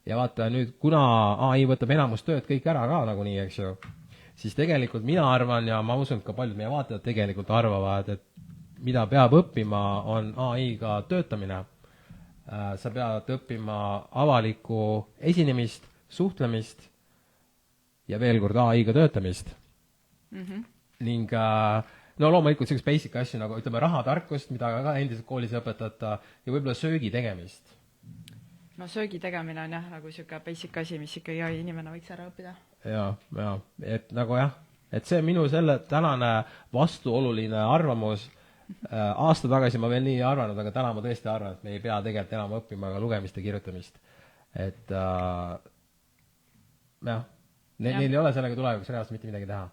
Ja vaata nüüd, kuna AI võtab enamus tööd kõik ära ka nagu nii, eks ju, siis tegelikult mina arvan ja ma usun, et ka paljud meie vaatajad tegelikult arvavad, et mida peab õppima, on AI-ga töötamine. Sa pead õppima avalikku esinemist, suhtlemist ja veel kord AI-ga töötamist. Ning no loomulikult sellised basic asju nagu ütleme rahatarkust, mida ka endiselt koolis õpetata ja võib-olla söögi tegemist. No söögi tegemine on jah nagu siuke basic asi, mis ikkagi inimene võiks ära õppida. Ja, et nagu jah, et see minu selle tänane vastuoluline arvamus, aasta tagasi ma veel nii ei arvanud, aga täna ma tõesti arvan, et me ei pea tegelikult enam õppima ka lugemist ja kirjutamist. Et jah, neil ei ole sellega tulevikus reaalselt mitte midagi teha.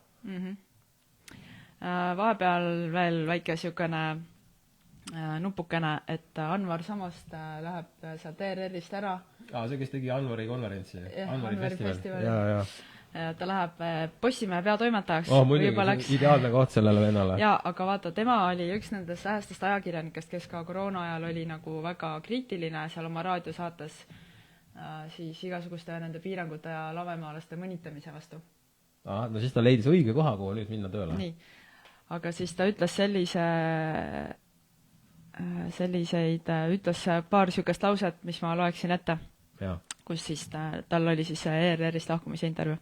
Vahepeal veel väike siukene nupukene, et Anvar Samost läheb sealt ERR-ist ära. See, kes tegi Anvari konverentsi. Anvari festival. Ja. Ta läheb Postimehe peatoimetajaks. Muidugi, see ideaalne koht sellele vennale. Ja, aga vaata, tema oli üks nendest vähestest ajakirjanikest, kes ka koroona ajal oli nagu väga kriitiline seal oma raadiosaates siis igasuguste nende piirangute ja lavemaalaste mõnitamise vastu. No siis ta leidis õige koha, kuhu nüüd minna tööle. Nii. Aga siis ta ütles ütles paar siukest lauset, mis ma loeksin ette, kus siis tal oli siis ERR-ist lahkumise intervjuu.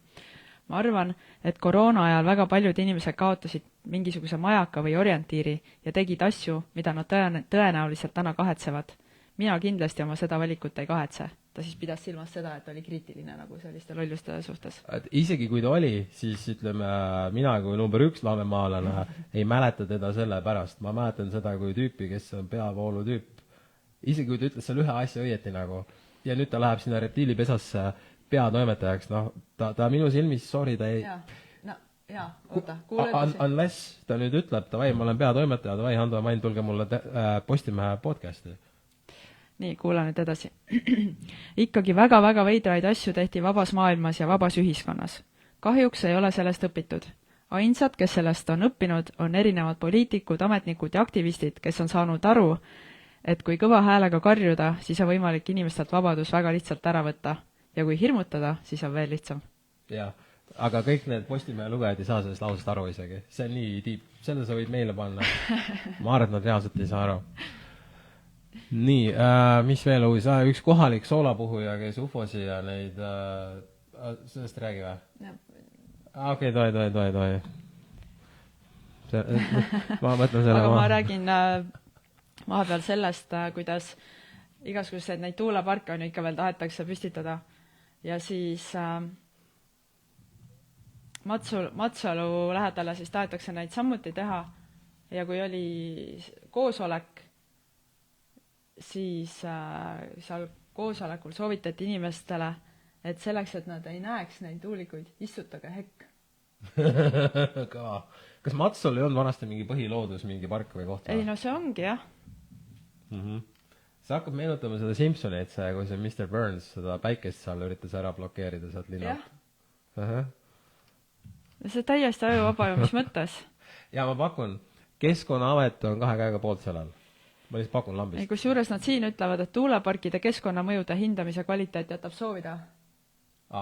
Ma arvan, et koroona ajal väga paljud inimesed kaotasid mingisuguse majaka või orientiiri ja tegid asju, mida nad tõenäoliselt täna kahetsevad. Mina kindlasti oma seda valikut ei kahetse. Ta siis pidas silmas seda, et oli kriitiline nagu selliste lolluste suhtes. Et isegi kui ta oli, siis ütleme, mina kui number 1 lavemaalane ei mäleta teda selle pärast. Ma mäletan seda kui tüüpi, kes on peavoolu tüüp. Isegi kui ta ütles seal ühe asja õieti nagu. Ja nüüd ta läheb sinna reptiilipesasse peatoimetajaks. No, ta minu silmis, sorry, ta ei... oota, kuuletusi. Unless ta nüüd ütleb, ma olen peatoimetaja, Hando Main, tulge mulle Postimehe podcasti. Nii, kuula nüüd edasi. Ikkagi väga-väga veidraid asju tehti vabas maailmas ja vabas ühiskonnas. Kahjuks ei ole sellest õpitud. Ainsad, kes sellest on õppinud, on erinevad poliitikud, ametnikud ja aktivistid, kes on saanud aru, et kui kõva häälega karjuda, siis on võimalik inimestelt vabadus väga lihtsalt ära võtta. Ja kui hirmutada, siis on veel lihtsam. Jah, aga kõik need Postimehe lugejad ei saa sellest lausest aru isegi. See on nii tiip. Selle sa võid meile panna. Ma arvan, et nad reaalselt ei saa aru. Nii, mis veel uus? Üks kohalik soolapuhuja, kes ufosi ja neid sellest räägi või? Okei, toi. Ma mõtlen selle. Aga ma räägin vahepeal sellest, kuidas igasugused neid tuuleparke on ikka veel tahetakse püstitada ja siis Matsalu lähedale siis tahetakse neid samuti teha ja kui oli koosolek, siis seal koosolekul soovitati inimestele, et selleks, et nad ei näeks neid tuulikuid, istutage hekk. Kas Matsul ei olnud vanasti mingi põhiloodus, mingi park või koht? Ei, no see ongi, jah. See hakkab meenutama seda Simpsoneid, kui see Mr. Burns seda päikest seal üritas ära blokeerida sealt linnalt. See täiesti ajuvaba ju, mis mõttes? Ja ma pakun, Keskkonnaamet on 2 käega poolt sellel. Ma lihtsalt pakun lambist. Kusjuures nad siin ütlevad, et tuuleparkide keskkonnamõjude hindamise kvaliteet jätab soovida.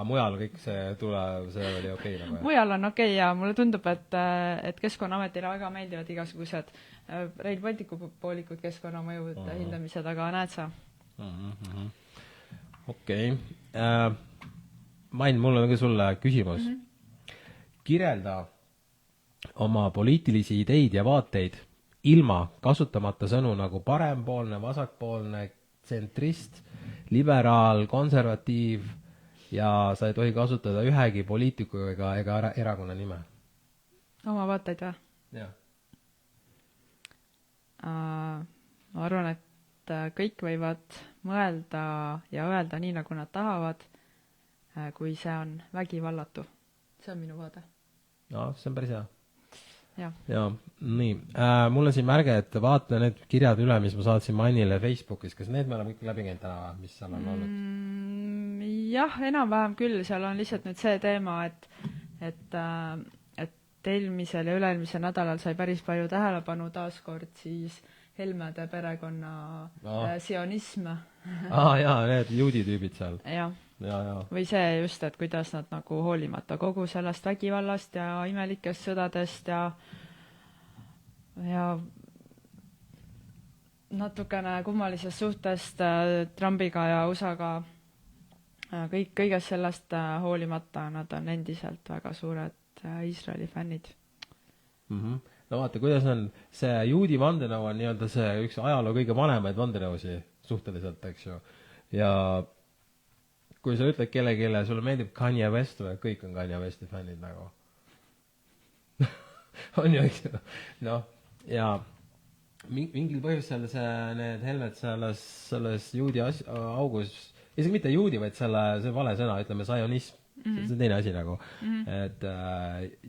Mujal kõik see oli okei nagu. Mujal on okei ja mulle tundub, et Keskkonnaametile väga meeldivad igasugused Rail Balticu poolikud keskkonnamõjude hindamised, aga näed sa? Okei. Main, mul on ka sulle küsimus. Kirjelda oma poliitilisi ideid ja vaateid ilma kasutamata sõnu nagu parempoolne, vasakpoolne, tsentrist, liberaal, konservatiiv ja sa ei tohi kasutada ühegi poliitiku ega erakonna nime. Oma vaateid või? Jah. Ma arvan, et kõik võivad mõelda ja öelda nii, nagu nad tahavad, kui see on vägivallatu. See on minu vaade. No, see on päris hea. Ja, nii. Mul on siin märge, et vaata need kirjad üle, mis ma saatsin Mannile Facebookis. Kas need me oleme kõik läbi käinud täna, mis seal on olnud? Jah, enam-vähem küll. Seal on lihtsalt nüüd see teema, et eelmisel ja üleelmisel nädalal sai päris palju tähelepanu taaskord siis Helmede perekonna sionism. Jaa, need juudi tüübid seal. Jah. Või see just, et kuidas nad nagu hoolimata kogu sellest vägivallast ja imelikest sõdadest ja natukene kummalisest suhtest Trumpiga ja USA-ga kõigest sellest hoolimata nad on endiselt väga suured Iisraeli fännid. No vaata, kuidas on see juudi vandenõu on nii-öelda see üks ajaloo kõige vanemaid vandenõusi suhteliselt, eks ju. Ja kui sa ütled kelle sulle meeldib Kanye West või kõik on Kanye Westi fännid nagu. On ju, eks ju. No, ja mingil põhjusel need Helmed selles juudi augus, isegi mitte juudi, vaid see vale sõna, ütleme sionism. See on teine asi nagu. Et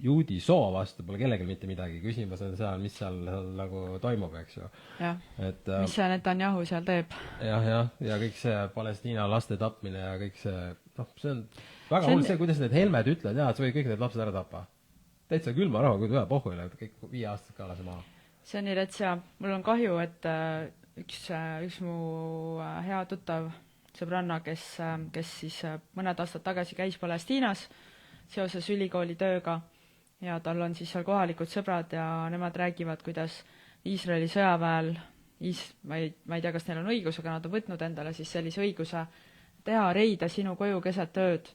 juudi soo vastu pole kellelgi mitte midagi. Küsimus on seal, mis seal nagu toimub, eks ju. Mis see Netanyahu seal teeb? Ja kõik see Palestiina laste tapmine ja kõik see, see on väga hull see, kuidas need Helmed ütlevad, et sa võid kõik need lapsed ära tappa. Täitsa külma raha, kui tuleb pohhuile, kõik 5 aastat ka lase maha. See on nii rets ja mul on kahju, et üks mu hea tuttav sõbranna, kes siis mõned aastad tagasi käis Palestiinas seoses ülikooli tööga ja tal on siis seal kohalikud sõbrad ja nemad räägivad, kuidas Iisraeli sõjaväel, ma ei tea, kas neil on õigus, aga nad on võtnud endale siis sellise õiguse teha reide sinu koju keset tööd,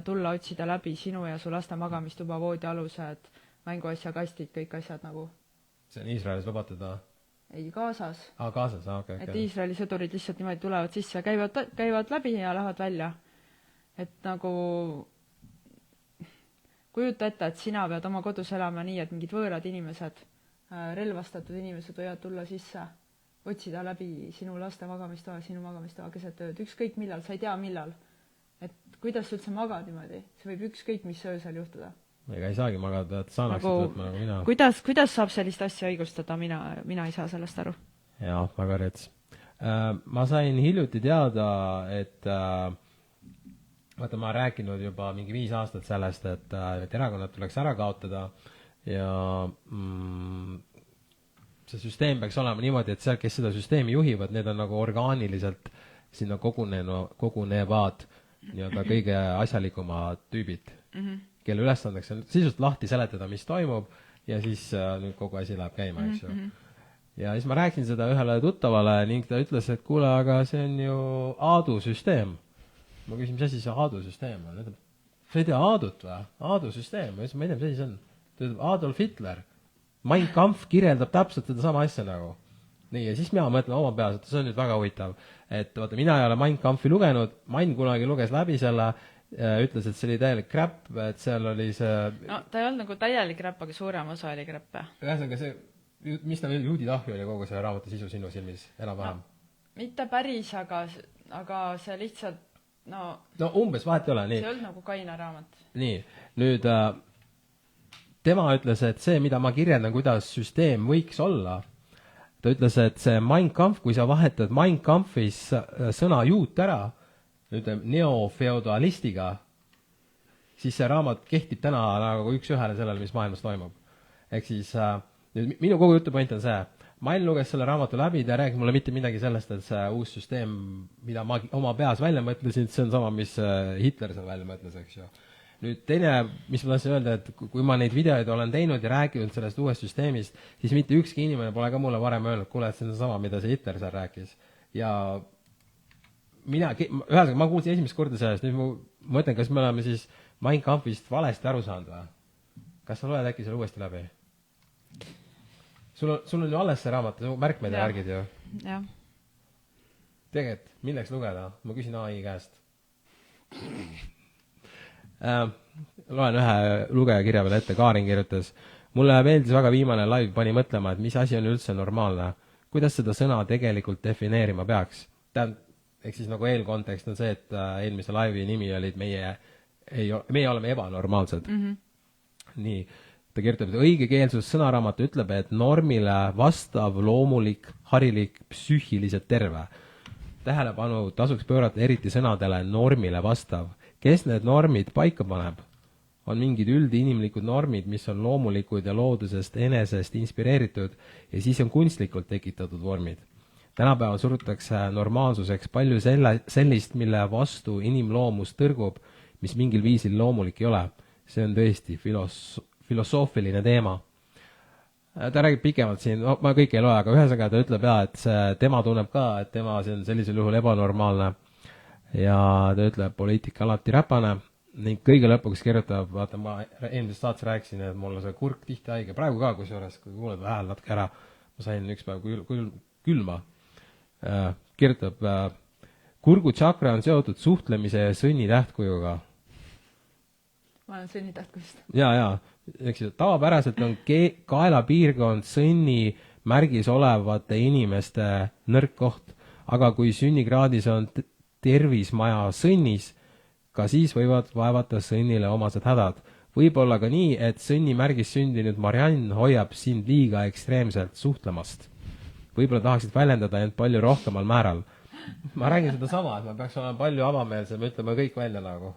tulla otsida läbi sinu ja su laste magamistuba, voodialused, mänguasja kastid, kõik asjad nagu. See on Iisraelis lubatud, Ei, Gazas. Gazas, okei. Et Iisraeli sõdurid lihtsalt niimoodi tulevad sisse, käivad läbi ja lähevad välja. Et nagu kujuta ette, et sina pead oma kodus elama nii, et mingid võõrad inimesed, relvastatud inimesed võivad tulla sisse, otsida läbi sinu laste magamistoa, sinu magamistoa keset tööd, ükskõik millal, sa ei tea millal. Et kuidas üldse magad niimoodi? See võib ükskõik mis öösel juhtuda. Ega ei saagi magada, et saanaksid võtma nagu mina. Kuidas saab sellist asja õigustada? Mina ei saa sellest aru. Jaa, väga rets. Ma sain hiljuti teada, et vaata, ma rääkinud juba mingi 5 aastat sellest, et erakonnad tuleks ära kaotada ja see süsteem peaks olema niimoodi, et seal, kes seda süsteemi juhivad, need on nagu orgaaniliselt sinna kogunevad nii-öelda kõige asjalikumad tüübid. Kelle ülesandeks on sisust lahti seletada, mis toimub ja siis nüüd kogu asi läheb käima, eks ju. Ja siis ma rääkisin seda ühele tuttavale ning ta ütles, et kuule, aga see on ju Aadu süsteem. Ma küsin, mis asi see Aadu süsteem on? Sa ei tea Aadut või? Aadu süsteem? Ma ei tea, mis asi see on. Ta ütleb, Adolf Hitler. Mein Kampf kirjeldab täpselt seda sama asja nagu. Nii, ja siis mina mõtlen oma peas, et see on nüüd väga huvitav. Et vaata, mina ei ole Mein Kampfi lugenud, Main kunagi luges läbi selle, ütles, et see oli täielik kräpp, et seal oli see... No, ta ei olnud nagu täielik kräpp, aga suurem osa oli kräppe. Ühesõnaga see, mis ta juudi tahvi oli kogu see raamatu sisu sinu silmis, enam-vähem? No, mitte päris, aga see lihtsalt, no umbes, vahet ei ole, nii. See oli nagu kaine raamat. Nii, nüüd tema ütles, et see, mida ma kirjeldan, kuidas süsteem võiks olla, ta ütles, et see Mein Kampf, kui sa vahetad Mein Kampfis sõna juut ära, ütleme, neofeodalistiga, siis see raamat kehtib täna nagu üks ühele sellele, mis maailmas toimub. Ehk siis nüüd minu kogu jutu point on see, Mail luges selle raamatu läbi, ta räägib mulle mitte midagi sellest, et see uus süsteem, mida ma oma peas välja mõtlesin, see on sama, mis Hitler seal välja mõtles, eks ju. Nüüd teine, mis ma tahtsin öelda, et kui ma neid videoid olen teinud ja rääkinud sellest uuest süsteemist, siis mitte ükski inimene pole ka mulle varem öelnud, kuule, et see on sama, mida see Hitler seal rääkis. Ja ühesõnaga, ma kuulsin esimest korda sellest, nüüd ma mõtlen, kas me oleme siis Mein Kampfist valesti aru saanud või? Kas sa loed äkki selle uuesti läbi? Sul on ju alles see raamat, märkmeid ja värgid ju. Jah. Tegelikult, milleks lugeda? Ma küsin AI käest. Loen ühe lugeja kirja veel ette, Kaarin kirjutas. Mulle meeldis väga viimane live, pani mõtlema, et mis asi on üldse normaalne. Kuidas seda sõna tegelikult defineerima peaks? Ehk siis nagu eelkontekst on see, et eelmise live'i nimi olid meie oleme ebanormaalsed. Nii, ta kirjutab, et õigekeelsus sõnaraamat ütleb, et normile vastav, loomulik, harilik, psüühiliselt terve. Tähelepanu tasuks pöörata eriti sõnadele normile vastav. Kes need normid paika paneb? On mingid üldinimlikud normid, mis on loomulikud ja loodusest enesest inspireeritud ja siis on kunstlikult tekitatud vormid. Tänapäeval surutakse normaalsuseks palju sellist, mille vastu inimloomus tõrgub, mis mingil viisil loomulik ei ole. See on tõesti filosoofiline teema. Ta räägib pikemalt siin, ma kõik ei loe, aga ühesõnaga ta ütleb et tema tunneb ka, et tema see on sellisel juhul ebanormaalne ja ta ütleb, poliitika alati räpane ning kõige lõpuks kirjutab, vaata ma eelmises saates rääkisin, et mul on see kurk tihti haige, praegu ka kusjuures, kui kuuled hääl natuke ära, ma sain üks päev külma, kirjutab, kurgu tšakra on seotud suhtlemise ja sõnni tähtkujuga. Ma olen sõnni tähtkujust. Ja, eks ju, tavapäraselt on kaelapiirkond sõnni märgis olevate inimeste nõrk koht, aga kui sünnikraadis on tervismaja sõnnis, ka siis võivad vaevata sõnnile omased hädad. Võib-olla ka nii, et sõnni märgis sündinud Mariann hoiab sind liiga ekstreemselt suhtlemast. Võib-olla tahaksid väljendada end palju rohkemal määral. Ma räägin seda sama, et ma peaks olema palju avameelsem, ütleme kõik välja nagu.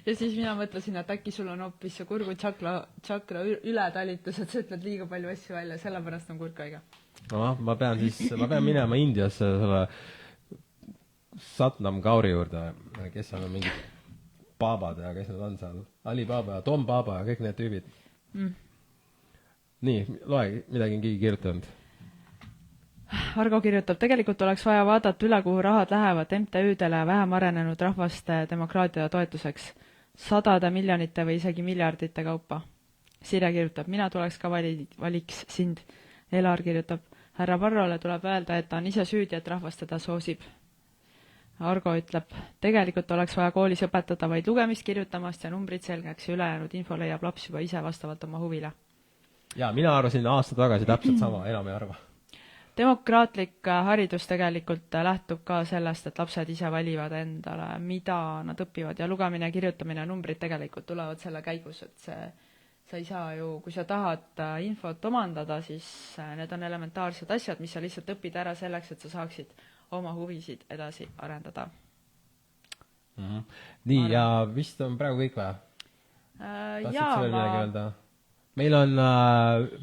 Ja siis mina mõtlesin, et äkki sul on hoopis see kurgu tšakra ületalitus, et sa ütled liiga palju asju välja, sellepärast on kurk haige. No, ma pean minema Indiasse selle Satnam Gauri juurde, kes seal on mingid baabad ja kes nad on seal. Ali Baba ja Tom Baba ja kõik need tüübid. Nii, loe, midagi on keegi kirjutanud. Argo kirjutab, tegelikult oleks vaja vaadata üle, kuhu rahad lähevad MTÜ-dele vähem arenenud rahvaste demokraatia toetuseks. 100 miljonite või isegi miljardite kaupa. Sirje kirjutab, mina tuleks ka valiks sind. Elar kirjutab, härra Varrole tuleb öelda, et ta on ise süüdi, et rahvast teda soosib. Argo ütleb, tegelikult oleks vaja koolis õpetada vaid lugemist, kirjutamast ja numbrid selgeks ja ülejäänud info leiab laps juba ise vastavalt oma huvile. Ja, mina arvasin aasta tagasi täpselt sama, enam ei arva. Demokraatlik haridus tegelikult lähtub ka sellest, et lapsed ise valivad endale, mida nad õpivad ja lugemine ja kirjutamine ja numbrid tegelikult tulevad selle käigus, et sa ei saa ju, kui sa tahad infot omandada, siis need on elementaarsed asjad, mis sa lihtsalt õpid ära selleks, et sa saaksid oma huvisid edasi arendada. Nii, ja vist on praegu kõik või? Tahtsid sa veel midagi öelda? Meil on,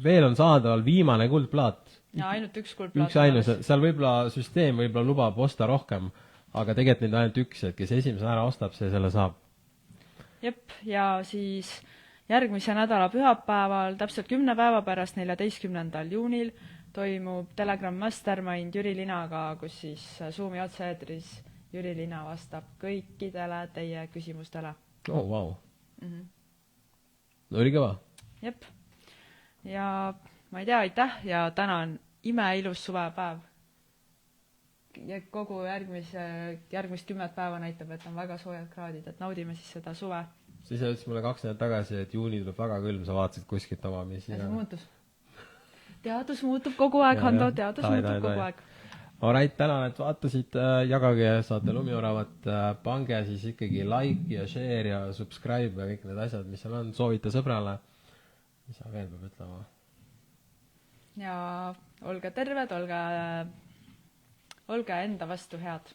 veel on saadaval viimane kuldplaat. Ja ainult üks kuldplaat. Üks ainus, seal võib-olla süsteem võib-olla lubab osta rohkem, aga tegelikult neid ainult üks, et kes esimese ära ostab, see selle saab. Jep, ja siis järgmise nädala pühapäeval, täpselt 10 päeva pärast 14. juunil toimub Telegram Mastermind Jüri Linaga, kus siis Zoomi otse-eetris Jüri Lina vastab kõikidele teie küsimustele. Oh, wow. Oli kõva? Jep. Ja ma ei tea, aitäh ja täna on imeilus suvepäev. Ja kogu järgmist 10 päeva näitab, et on väga soojad kraadid, et naudime siis seda suve. Siis ütles mulle 2 nädalat tagasi, et juuni tuleb väga külm, sa vaatasid kuskilt oma, mis ja see muutus. Teadus muutub kogu aeg, Hando, teadus muutub kogu aeg. Alright, tänan, et vaatasid, jagage, saate Lumioravat, pange siis ikkagi like ja share ja subscribe ja kõik need asjad, mis seal on, soovita sõbrale. Mis sa veel peab ütlema? Ja olge terved, olge enda vastu head.